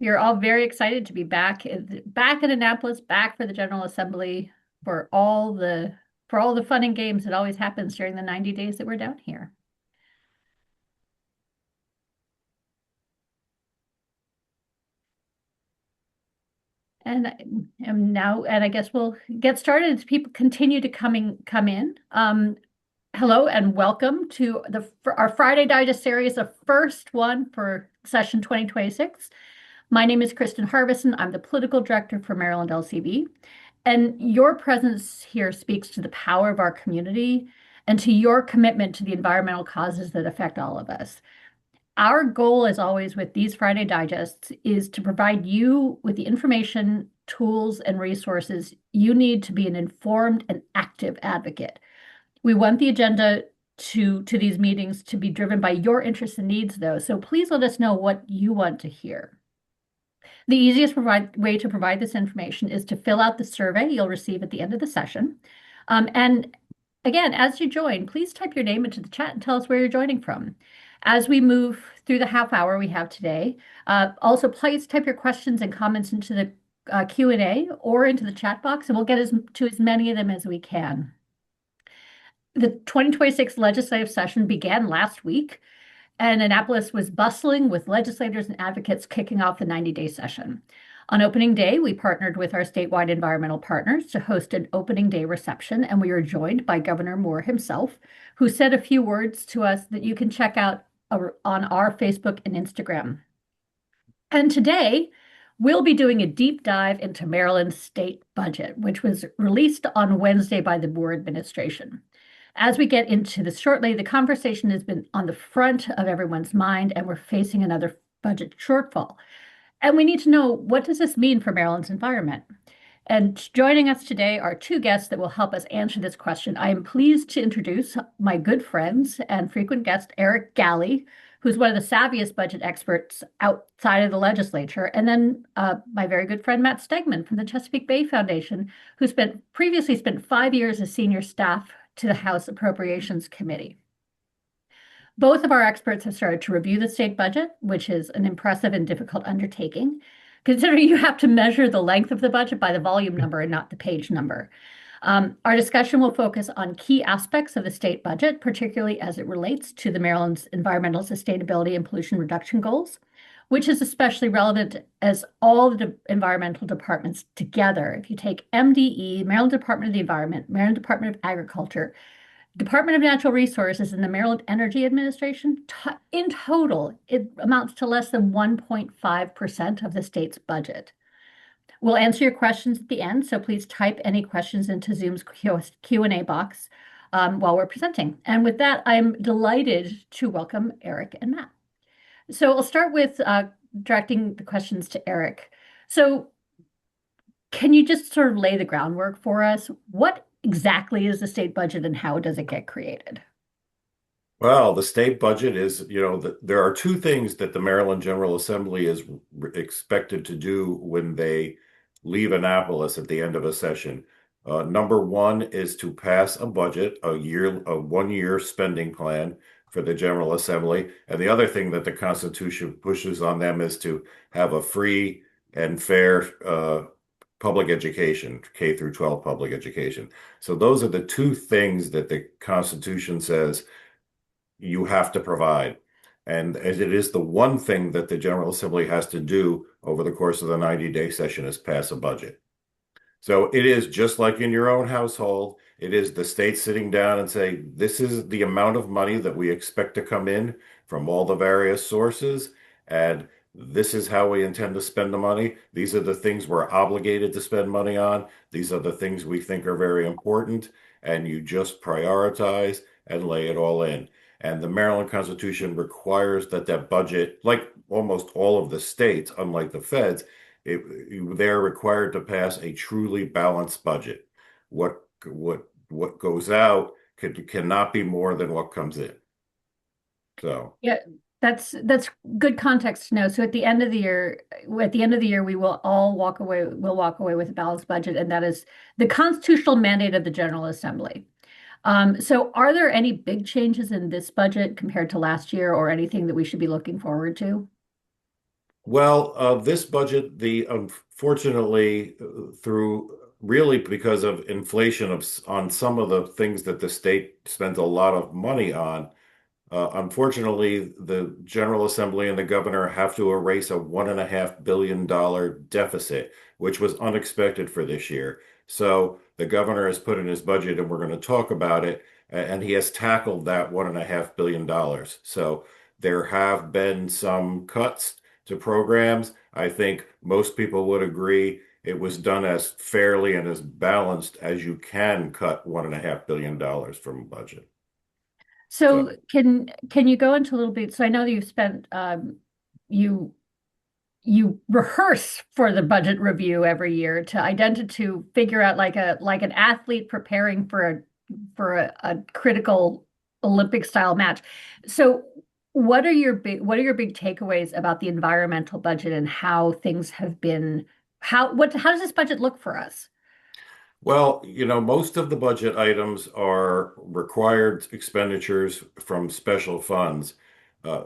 We are all very excited to be back in Annapolis, back for the General Assembly for all the fun and games that always happens during the 90 days that we're down here. And I guess we'll get started as people continue to come in. Hello and welcome to for our Friday Digest series, the first one for session 2026. My name is Kristen Harbison. I'm the political director for Maryland LCB. And your presence here speaks to the power of our community and to your commitment to the environmental causes that affect all of us. Our goal, as always, with these Friday Digests is to provide you with the information, tools, and resources you need to be an informed and active advocate. We want the agenda to these meetings to be driven by your interests and needs, though. So please let us know what you want to hear. The easiest way to provide this information is to fill out the survey you'll receive at the end of the session. And again, as you join, please type your name into the chat and tell us where you're joining from. As we move through the half hour we have today, also please type your questions and comments into the Q&A or into the chat box, and we'll get to as many of them as we can. The 2026 legislative session began last week, and Annapolis was bustling with legislators and advocates kicking off the 90-day session. On opening day, we partnered with our statewide environmental partners to host an opening day reception, and we were joined by Governor Moore himself, who said a few words to us that you can check out on our Facebook and Instagram. And today, we'll be doing a deep dive into Maryland's state budget, which was released on Wednesday by the Moore administration. As we get into this shortly, the conversation has been on the front of everyone's mind, and we're facing another budget shortfall. And we need to know, what does this mean for Maryland's environment? And joining us today are two guests that will help us answer this question. I am pleased to introduce my good friends and frequent guest, Eric Galley, who's one of the savviest budget experts outside of the legislature, and then my very good friend, Matt Stegman from the Chesapeake Bay Foundation, who previously spent 5 years as senior staff to the House Appropriations Committee. Both of our experts have started to review the state budget, which is an impressive and difficult undertaking, considering you have to measure the length of the budget by the volume number and not the page number. Our discussion will focus on key aspects of the state budget, particularly as it relates to the Maryland's environmental sustainability and pollution reduction goals, which is especially relevant as all the environmental departments together. If you take MDE, Maryland Department of the Environment, Maryland Department of Agriculture, Department of Natural Resources, and the Maryland Energy Administration, in total, it amounts to less than 1.5% of the state's budget. We'll answer your questions at the end, so please type any questions into Zoom's Q&A box while we're presenting. And with that, I'm delighted to welcome Eric and Matt. So I'll start with directing the questions to Eric. So can you just sort of lay the groundwork for us? What exactly is the state budget and how does it get created? Well, the state budget is, there are two things that the Maryland General Assembly is expected to do when they leave Annapolis at the end of a session. Number one is to pass a budget, a 1 year spending plan for the General Assembly. And the other thing that the Constitution pushes on them is to have a free and fair public education, K through 12 public education. So those are the two things that the Constitution says you have to provide. And as it is the one thing that the General Assembly has to do over the course of the 90-day session is pass a budget. So it is just like in your own household. It is the state sitting down and saying, this is the amount of money that we expect to come in from all the various sources, and this is how we intend to spend the money. These are the things we're obligated to spend money on. These are the things we think are very important, and you just prioritize and lay it all in. And the Maryland Constitution requires that that budget, like almost all of the states, unlike the feds, they're required to pass a truly balanced budget. What goes out cannot be more than what comes in. So Yeah, that's good context to know. So at the end of the year, we will all walk away. We'll walk away with a balanced budget, and that is the constitutional mandate of the General Assembly. So are there any big changes in this budget compared to last year or anything that we should be looking forward to? Well, this budget, the unfortunately, through really because of inflation on some of the things that the state spends a lot of money on. Unfortunately, the General Assembly and the governor have to erase a $1.5 billion deficit, which was unexpected for this year. So the governor has put in his budget, and we're going to talk about it, and he has tackled that $1.5 billion. So there have been some cuts to programs. I think most people would agree it was done as fairly and as balanced as you can cut $1.5 billion from a budget. So So. can you go into a little bit? So I know that you've spent you you rehearse for the budget review every year to identify to figure out like an athlete preparing for a critical Olympic style match. So what are your big takeaways about the environmental budget and how things have been how does this budget look for us? Well, most of the budget items are required expenditures from special funds.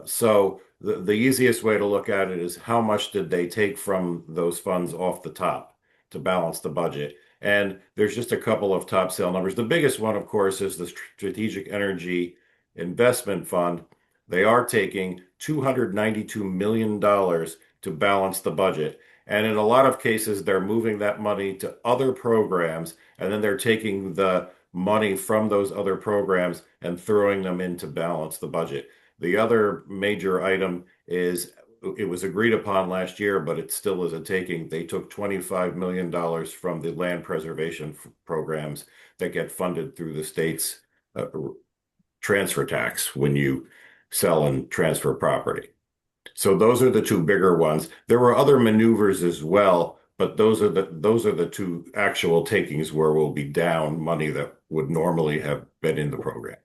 So the easiest way to look at it is how much did they take from those funds off the top to balance the budget? And there's just a couple of top sale numbers. The biggest one, of course, is the Strategic Energy Investment Fund. They are taking $292 million to balance the budget. And in a lot of cases, they're moving that money to other programs, and then they're taking the money from those other programs and throwing them in to balance the budget. The other major item is it was agreed upon last year, but it still is a taking. They took $25 million from the land preservation programs that get funded through the state's transfer tax when you sell and transfer property. So those are the two bigger ones. There were other maneuvers as well, but those are the two actual takings where we'll be down money that would normally have been in the programs.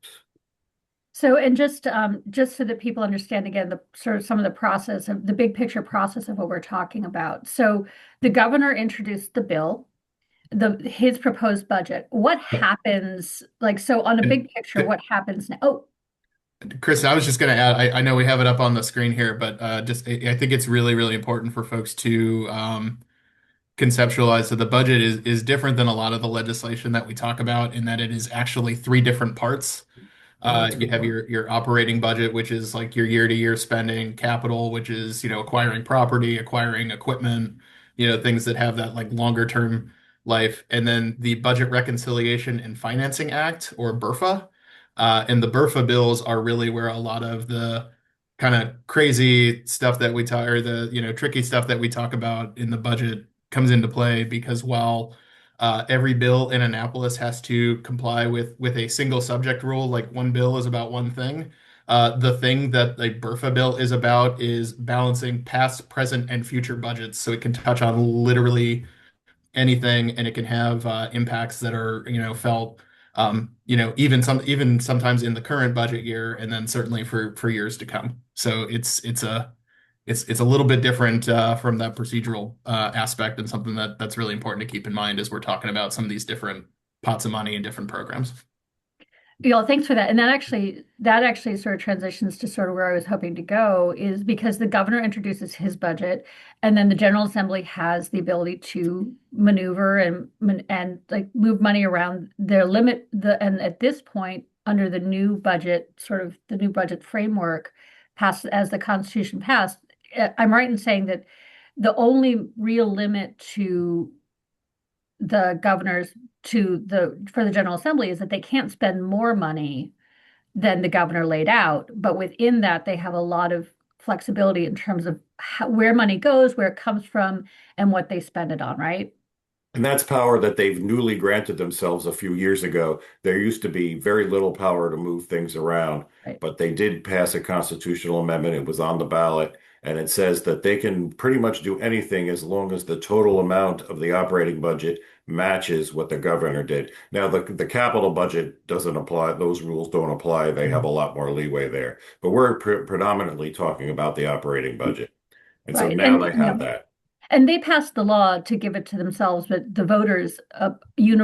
So, and just so that people understand again the sort of some of the process of the big picture process of what we're talking about. So, the governor introduced the bill, the his proposed budget. What happens, like, so on a And big picture, what happens now? Oh, Chris, I was just going to add, I know we have it up on the screen here, but I think it's really, really important for folks to conceptualize that the budget is different than a lot of the legislation that we talk about in that it is actually three different parts. Yeah, that's a You good have point. your operating budget, which is like your year-to-year spending, capital, which is, acquiring property, acquiring equipment, things that have that like longer term life. And then the Budget Reconciliation and Financing Act, or BRFA. And the BRFA bills are really where a lot of the kind of crazy stuff that we talk, or the, tricky stuff that we talk about in the budget comes into play because while every bill in Annapolis has to comply with a single subject rule. Like one bill is about one thing. The thing that the BRFA bill is about is balancing past, present, and future budgets. So it can touch on literally anything, and it can have impacts that are felt even sometimes in the current budget year, and then certainly for years to come. So it's a little bit different from that procedural aspect, and something that's really important to keep in mind as we're talking about some of these different pots of money and different programs. yeah, thanks for that. And that actually sort of transitions to sort of where I was hoping to go is because the governor introduces his budget, and then the General Assembly has the ability to maneuver and like move money around their limit. And at this point, under the new budget, sort of the new budget framework passed as the Constitution passed, I'm right in saying that the only real limit to the governors to the for the General Assembly is that they can't spend more money than the governor laid out, but within that they have a lot of flexibility in terms of where money goes, where it comes from, and what they spend it on, right? And that's power that they've newly granted themselves a few years ago. There used to be very little power to move things around, Right. but they did pass a constitutional amendment. It was on the ballot, and it says that they can pretty much do anything as long as the total amount of the operating budget matches what the governor did. Now, the capital budget doesn't apply. Those rules don't apply. They have a lot more leeway there. But we're predominantly talking about the operating budget. And so Right. now And they have that. and they passed the law to give it to themselves, but the voters Went to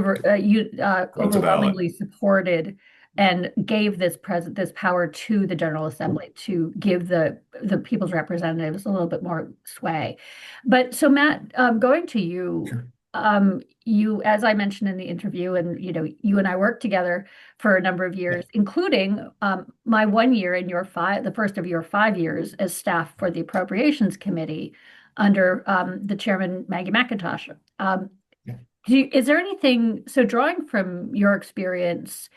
ballot. overwhelmingly supported and gave this power to the General Assembly to give the people's representatives a little bit more sway. But so Matt, going to you, Sure. you, as I mentioned in the interview, and you and I worked together for a number of Yeah. years, including my 1 year in the first of your 5 years as staff for the Appropriations Committee under the chairman Maggie McIntosh. Yeah. Is there anything, so drawing from your experience,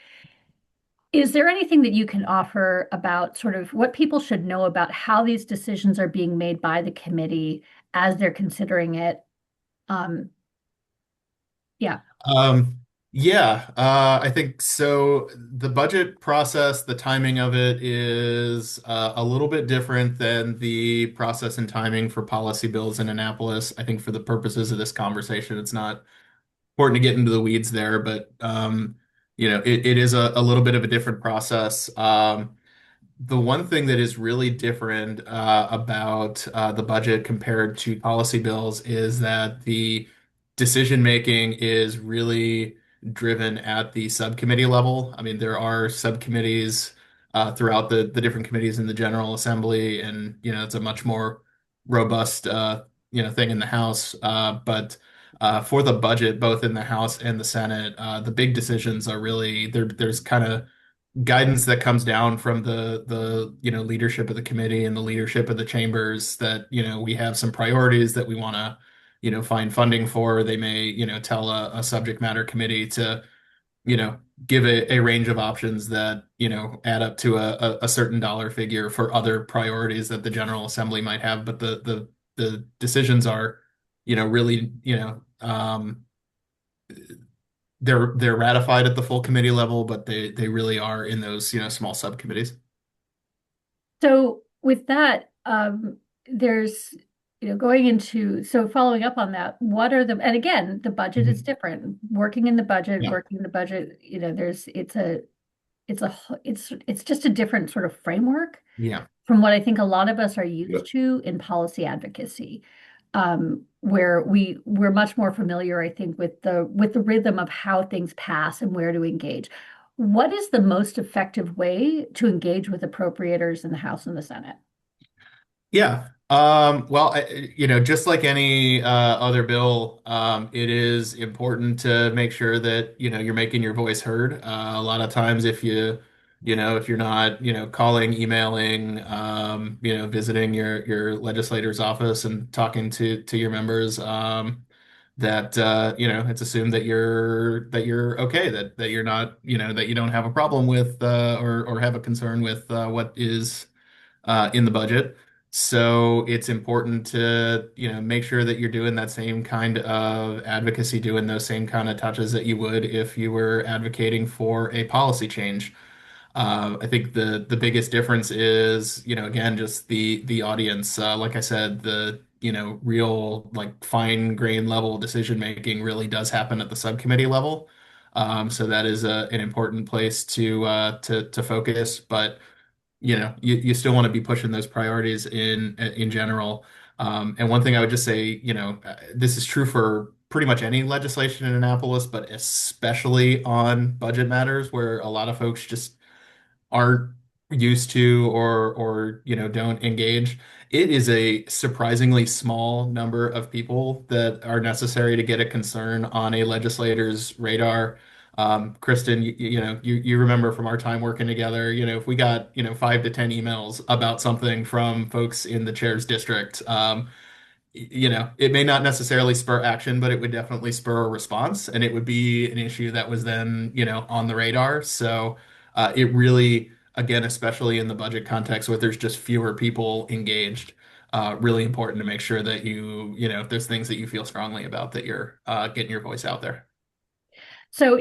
is there anything that you can offer about sort of what people should know about how these decisions are being made by the committee as they're considering it? Um, yeah. Um, I think so. The budget process, the timing of it is a little bit different than the process and timing for policy bills in Annapolis. I think for the purposes of this conversation, it's not important to get into the weeds there, but it is a little bit of a different process. The one thing that is really different about the budget compared to policy bills is that the decision making is really driven at the subcommittee level. I mean, there are subcommittees throughout the different committees in the General Assembly, and it's a much more robust thing in the House. But for the budget, both in the House and the Senate, the big decisions are really there. There's kind of guidance that comes down from the leadership of the committee and the leadership of the chambers that we have some priorities that we want to find funding for. They may tell a subject matter committee to give a range of options that add up to a certain dollar figure for other priorities that the General Assembly might have, but the decisions are really they're ratified at the full committee level, but they really are in those small subcommittees. So with that, there's, going into, so following up on that, what are and again, the budget is Mhm. different. Working in the budget, Yeah, working in the budget, it's just a different sort of framework yeah, from what I think a lot of us are Yeah. used to in policy advocacy, where we're much more familiar, I think, with the rhythm of how things pass and where to engage. What is the most effective way to engage with appropriators in the House and the Senate? yeah. Well, just like any other bill, it is important to make sure that you're making your voice heard. A lot of times, if you're not calling, emailing, visiting your legislator's office and talking to your members, that it's assumed that you're okay, that you're not that you don't have a problem with or have a concern with what is in the budget. So it's important to, make sure that you're doing that same kind of advocacy, doing those same kind of touches that you would if you were advocating for a policy change. I think the biggest difference is, again, just the audience. Like I said, the real like fine grain level decision making really does happen at the subcommittee level. So that is an important place to focus, but you still want to be pushing those priorities in general. And one thing I would just say, this is true for pretty much any legislation in Annapolis, but especially on budget matters where a lot of folks just aren't used to or don't engage. It is a surprisingly small number of people that are necessary to get a concern on a legislator's radar. Kristen, you remember from our time working together, if we got 5 to 10 emails about something from folks in the chair's district, it may not necessarily spur action, but it would definitely spur a response, and it would be an issue that was then, on the radar. So it really, again, especially in the budget context where there's just fewer people engaged, really important to make sure that if there's things that you feel strongly about, that you're getting your voice out there. So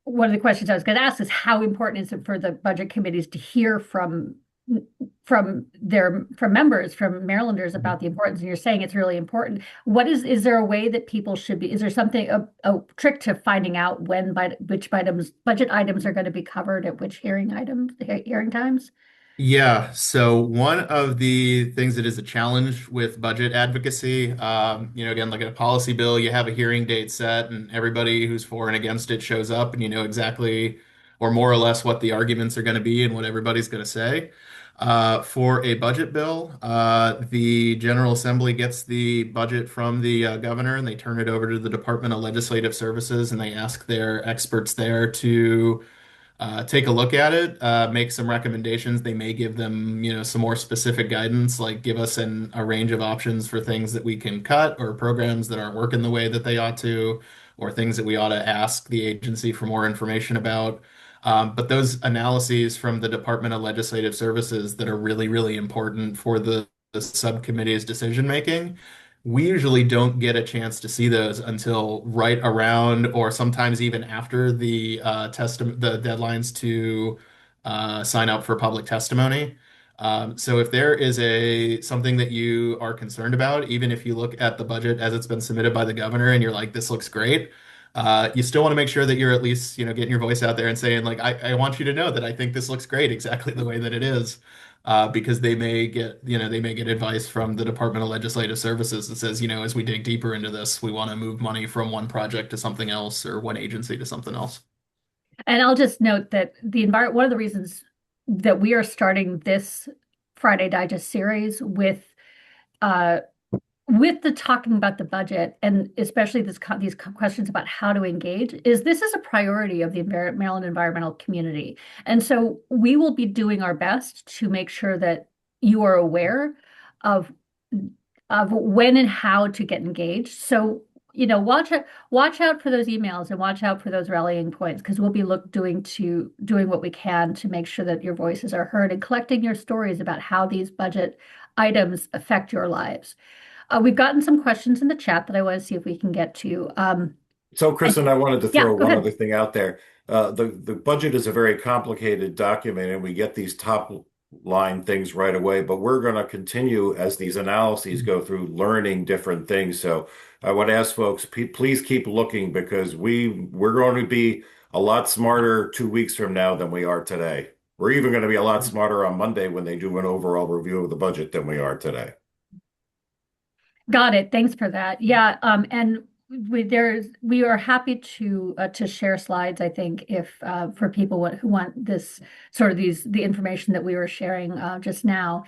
one of the questions I was going to ask is how important is it for the budget committees to hear from members, from Marylanders about the importance? And you're saying it's really important. Is there a way that people should be, is there something, a trick to finding out which budget items are going to be covered at which hearing times? Yeah, so one of the things that is a challenge with budget advocacy, again, like a policy bill, you have a hearing date set, and everybody who's for and against it shows up, and you know exactly or more or less what the arguments are going to be and what everybody's going to say. For a budget bill, the General Assembly gets the budget from the governor and they turn it over to the Department of Legislative Services and they ask their experts there to take a look at it, make some recommendations. They may give them, some more specific guidance, like give us a range of options for things that we can cut or programs that aren't working the way that they ought to, or things that we ought to ask the agency for more information about. But those analyses from the Department of Legislative Services that are really, really important for the subcommittee's decision making, we usually don't get a chance to see those until right around or sometimes even after the deadlines to sign up for public testimony. So if there is a something that you are concerned about, even if you look at the budget as it's been submitted by the governor and you're like, this looks great, you still want to make sure that you're at least, getting your voice out there and saying, like, I want you to know that I think this looks great exactly the way that it is. Because they may get advice from the Department of Legislative Services that says, as we dig deeper into this, we want to move money from one project to something else or one agency to something else. And I'll just note that one of the reasons that we are starting this Friday Digest series uh, with the talking about the budget and especially these questions about how to engage is this is a priority of the Maryland environmental community. And so we will be doing our best to make sure that you are aware of when and how to get engaged. So, watch out for those emails and watch out for those rallying points because we'll be doing what we can to make sure that your voices are heard and collecting your stories about how these budget items affect your lives. We've gotten some questions in the chat that I want to see if we can get to. So, Kristen, I wanted to Yeah, throw go one ahead. other thing out there. The budget is a very complicated document, and we get these top line things right away. But we're going to continue as these analyses go through, learning different things. So, I would ask folks, please keep looking because we're going to be a lot smarter 2 weeks from now than we are today. We're even going to be a lot smarter on Monday when they do an overall review of the budget than we are today. Got it. Thanks for that. Yeah, and we are happy to share slides, I think, if for people who want this sort of the information that we were sharing just now.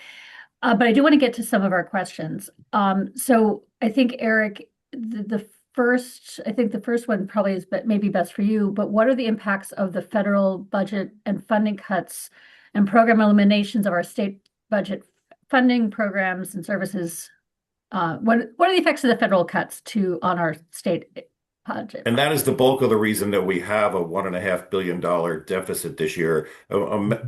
But I do want to get to some of our questions. So I think Eric, I think the first one probably is but maybe best for you, but what are the impacts of the federal budget and funding cuts and program eliminations of our state budget funding programs and services? What are the effects of the federal cuts on our state budget? And that is the bulk of the reason that we have a $1.5 billion deficit this year.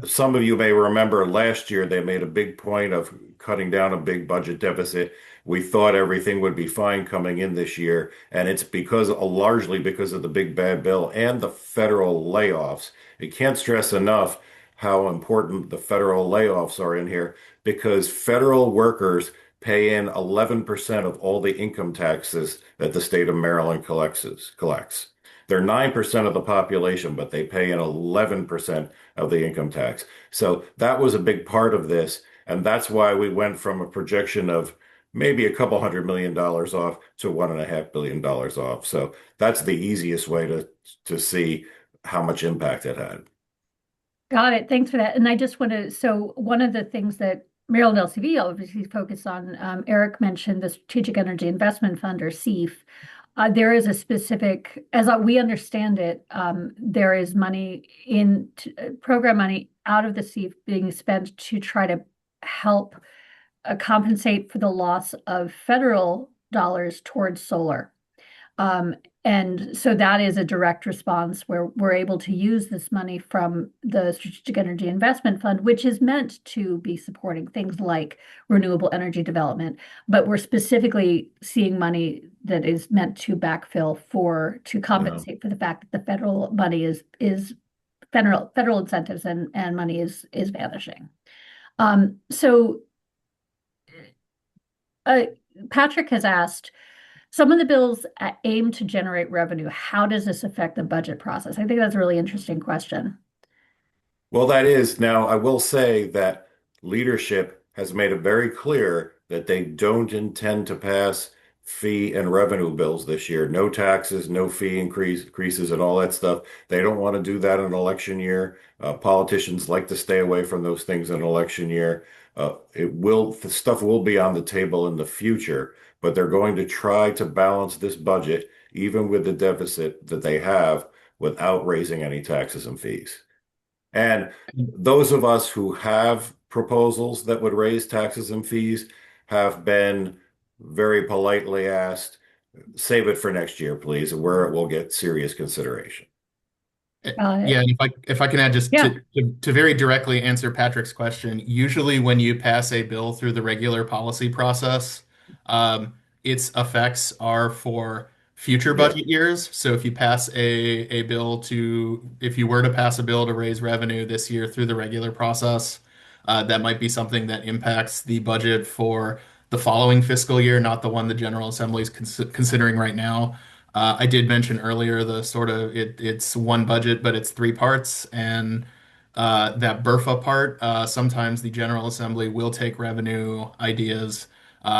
Some of you may remember last year they made a big point of cutting down a big budget deficit. We thought everything would be fine coming in this year, and it's largely because of the big bad bill and the federal layoffs. You can't stress enough how important the federal layoffs are in here because federal workers pay in 11% of all the income taxes that the state of Maryland collects. They're 9% of the population, but they pay in 11% of the income tax. So that was a big part of this. And that's why we went from a projection of maybe a couple $100 million off to $1.5 billion off. So that's the easiest way to see how much impact it had. Got it. Thanks for that. And I just want to, so one of the things that Maryland LCV obviously focused on, Eric mentioned the Strategic Energy Investment Fund or SEIF. There is a specific, as we understand it, there is program money out of the SEIF being spent to try to help compensate for the loss of federal dollars towards solar. And so that is a direct response where we're able to use this money from the Strategic Energy Investment Fund, which is meant to be supporting things like renewable energy development. But we're specifically seeing money that is meant to backfill to compensate for the fact that the federal money is federal incentives and money is vanishing. So Patrick has asked, some of the bills aim to generate revenue. How does this affect the budget process? I think that's a really interesting question. Well, that is. Now, I will say that leadership has made it very clear that they don't intend to pass fee and revenue bills this year. No taxes, no fee increases, and all that stuff. They don't want to do that in an election year. Politicians like to stay away from those things in an election year. The stuff will be on the table in the future, but they're going to try to balance this budget, even with the deficit that they have, without raising any taxes and fees. And those of us who have proposals that would raise taxes and fees have been very politely asked, save it for next year, please, where it will get serious consideration. Yeah, and if I can add just Yeah. to very directly answer Patrick's question, usually when you pass a bill through the regular policy process, um, its effects are for future Yeah, budget years. So if you pass a bill if you were to pass a bill to raise revenue this year through the regular process, that might be something that impacts the budget for the following fiscal year, not the one the General Assembly is considering right now. I did mention earlier the sort of it's one budget, but it's three parts, and that BRFA part, sometimes the General Assembly will take revenue ideas.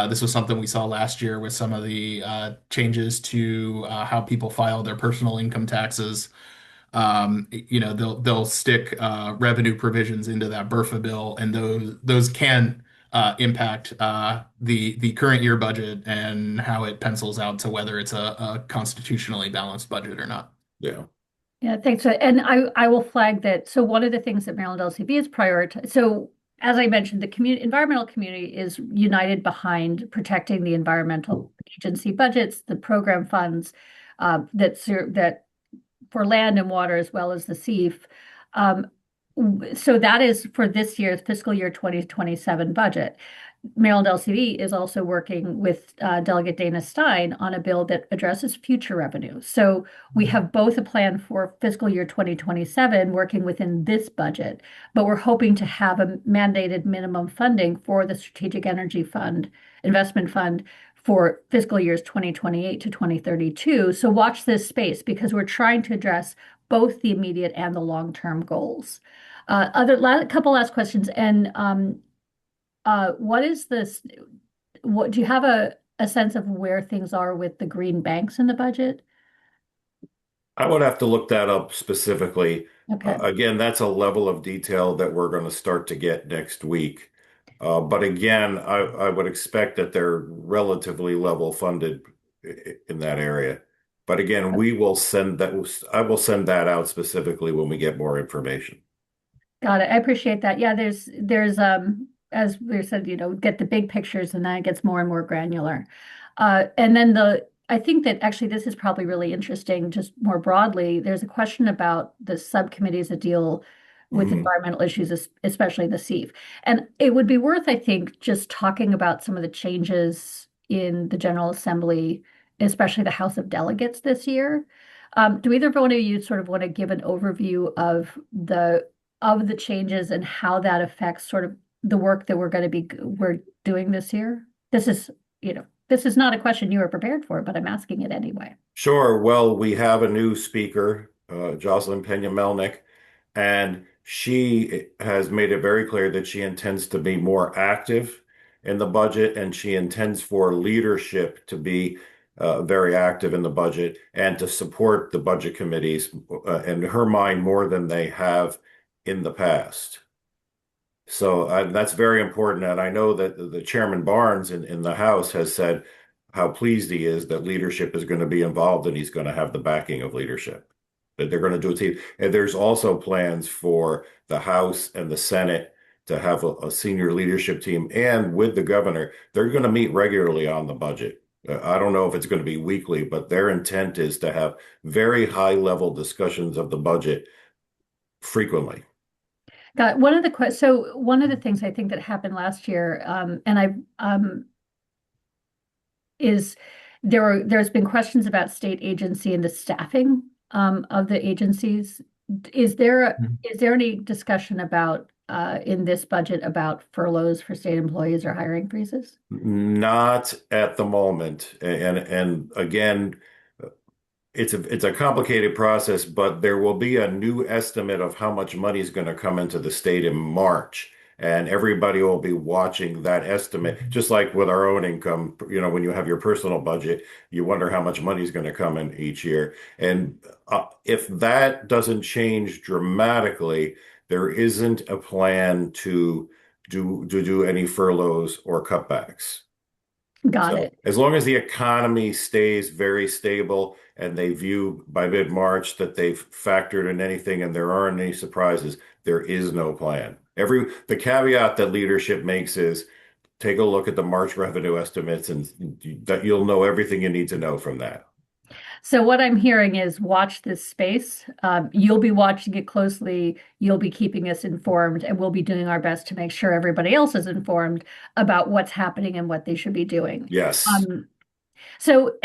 This was something we saw last year with some of the changes to how people file their personal income taxes. They'll stick revenue provisions into that BRFA bill, and those can impact the current year budget and how it pencils out to whether it's a constitutionally balanced budget or not. yeah. Yeah, thanks. And I will flag that. So one of the things that Maryland LCB is prioritized. So as I mentioned, the environmental community is united behind protecting the environmental agency budgets, the program funds that for land and water as well as the SEAF. So that is for this year's fiscal year 2027 budget. Maryland LCB is also working with Delegate Dana Stein on a bill that addresses future revenue. So we have both a plan for fiscal year 2027 working within this budget, but we're hoping to have a mandated minimum funding for the Strategic Energy Fund, Investment Fund for fiscal years 2028 to 2032. So watch this space because we're trying to address both the immediate and the long-term goals. Couple last questions. And what is this? What do you have a sense of where things are with the green banks in the budget? I would have to look that up specifically. Okay. Again, that's a level of detail that we're going to start to get next week. But again, I would expect that they're relatively level funded in that area. But again, we will send that. I will send that out specifically when we get more information. Got it. I appreciate that. Yeah, there's as we said, get the big pictures and then it gets more and more granular. And then I think that actually this is probably really interesting, just more broadly. There's a question about the subcommittees that deal with Mhm. environmental issues, especially the SEAF. And it would be worth, I think, just talking about some of the changes in the General Assembly, especially the House of Delegates this year. Do either one of you sort of want to give an overview of the changes and how that affects sort of the work that we're doing this year? This is not a question you were prepared for, but I'm asking it anyway. Sure. Well, we have a new speaker, Jocelyn Pena-Melnick, and she has made it very clear that she intends to be more active in the budget, and she intends for leadership to be very active in the budget and to support the budget committees, in her mind, more than they have in the past. So that's very important. And I know that the Chairman Barnes in the House has said how pleased he is that leadership is going to be involved and he's going to have the backing of leadership, that they're going to do a team. And there's also plans for the House and the Senate to have a senior leadership team. And with the governor, they're going to meet regularly on the budget. I don't know if it's going to be weekly, but their intent is to have very high level discussions of the budget frequently. Got it. One of the things I think that happened last year, and is there's been questions about state agency and the staffing of the agencies. Is there any discussion about in this budget about furloughs for state employees or hiring freezes? Not at the moment. And again, it's a complicated process, but there will be a new estimate of how much money is going to come into the state in March. and everybody will be watching that estimate, just like with our own income. When you have your personal budget, you wonder how much money is going to come in each year. And if that doesn't change dramatically, there isn't a plan to do any furloughs or cutbacks. Got So it. as long as the economy stays very stable and they view by mid-March that they've factored in anything and there aren't any surprises, there is no plan. The caveat that leadership makes is take a look at the March revenue estimates and that you'll know everything you need to know from that. So what I'm hearing is watch this space. You'll be watching it closely. You'll be keeping us informed, and we'll be doing our best to make sure everybody else is informed about what's happening and what they should be doing. Yes. Um, so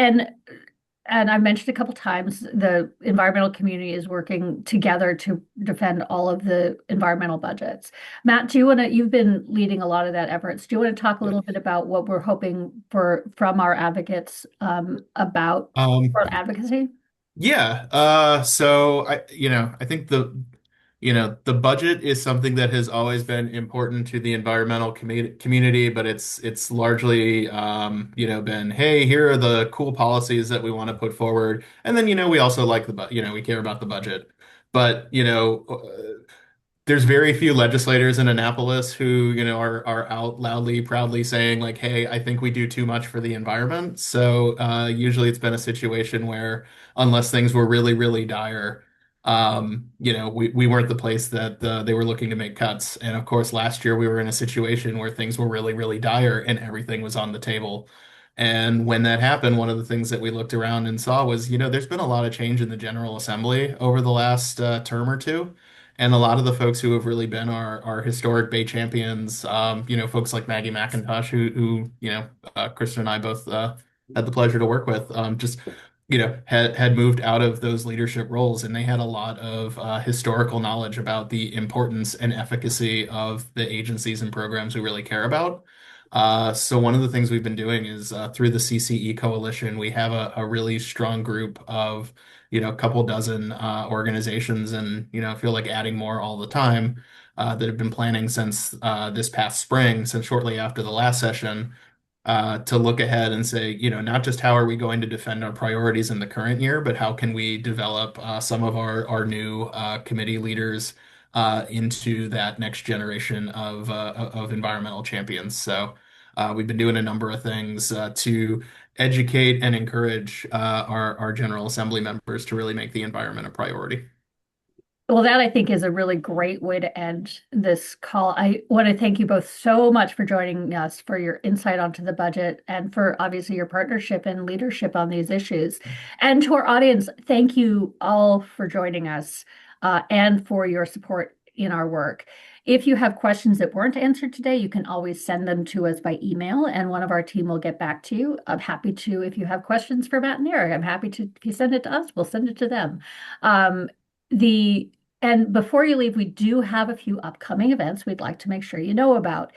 and I've mentioned a couple times the environmental community is working together to defend all of the environmental budgets. Matt, you've been leading a lot of that efforts. Do you want to talk a little bit about what we're hoping for from our advocates about Um, for advocacy? Yeah. So I think the budget is something that has always been important to the environmental community, but it's largely, been, hey, here are the cool policies that we want to put forward. And then, we also like we care about the budget. But, there's very few legislators in Annapolis who, are out loudly, proudly saying like, "Hey, I think we do too much for the environment." So usually it's been a situation where, unless things were really, really dire, we weren't the place that they were looking to make cuts. And of course, last year we were in a situation where things were really, really dire and everything was on the table. And when that happened, one of the things that we looked around and saw was, there's been a lot of change in the General Assembly over the last term or two. And a lot of the folks who have really been our historic Bay champions, folks like Maggie McIntosh, who Kristen and I both had the pleasure to work with, just had moved out of those leadership roles, and they had a lot of historical knowledge about the importance and efficacy of the agencies and programs we really care about. So one of the things we've been doing is through the CCE Coalition, we have a really strong group of a couple dozen organizations, and feel like adding more all the time, that have been planning since this past spring, since shortly after the last session, to look ahead and say, not just how are we going to defend our priorities in the current year, but how can we develop some of our new committee leaders into that next generation of environmental champions. So we've been doing a number of things to educate and encourage our General Assembly members to really make the environment a priority. Well, that I think is a really great way to end this call. I want to thank you both so much for joining us, for your insight onto the budget, and for obviously your partnership and leadership on these issues. And to our audience, thank you all for joining us, and for your support in our work. If you have questions that weren't answered today, you can always send them to us by email, and one of our team will get back to you. I'm happy to, if you have questions for Matt and Eric, I'm happy to, if you send it to us, we'll send it to them. The and before you leave, we do have a few upcoming events we'd like to make sure you know about.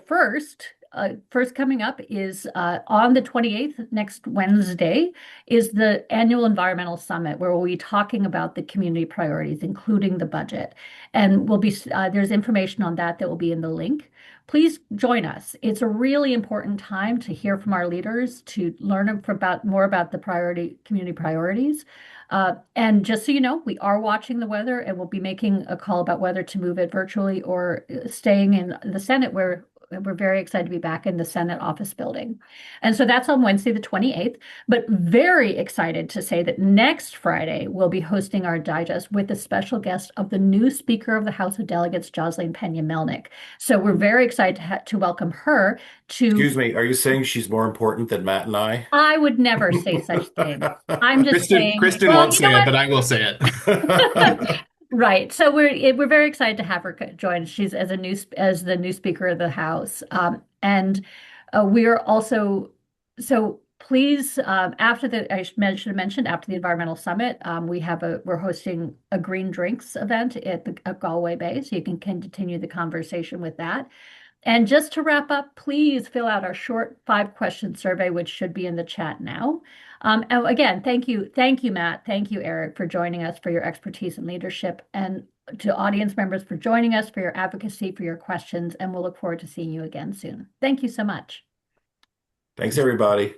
First coming up is on the 28th, next Wednesday, is the annual environmental summit where we'll be talking about the community priorities, including the budget. And there's information on that will be in the link. Please join us. It's a really important time to hear from our leaders, to learn more about the community priorities. And just so you know, we are watching the weather, and we'll be making a call about whether to move it virtually or staying in the Senate, where we're very excited to be back in the Senate office building. And so that's on Wednesday, the 28th, but very excited to say that next Friday, we'll be hosting our digest with a special guest of the new Speaker of the House of Delegates, Jocelyn Pena-Melnick. So we're very excited to welcome her to. Excuse me, are you saying she's more important than Matt and I? I would never say such things. I'm just saying, Kristen well, won't you know say it, what? but I will say it. Right. So we're very excited to have her join. She's as the new Speaker of the House, and we are also so please, after the I mentioned after the environmental summit, we're hosting a green drinks event at Galway Bay, so you can continue the conversation with that. And just to wrap up, please fill out our short 5-question survey, which should be in the chat now. And again, thank you, Matt, thank you, Eric, for joining us, for your expertise and leadership. And to audience members for joining us, for your advocacy, for your questions, and we'll look forward to seeing you again soon. Thank you so much. Thanks, everybody.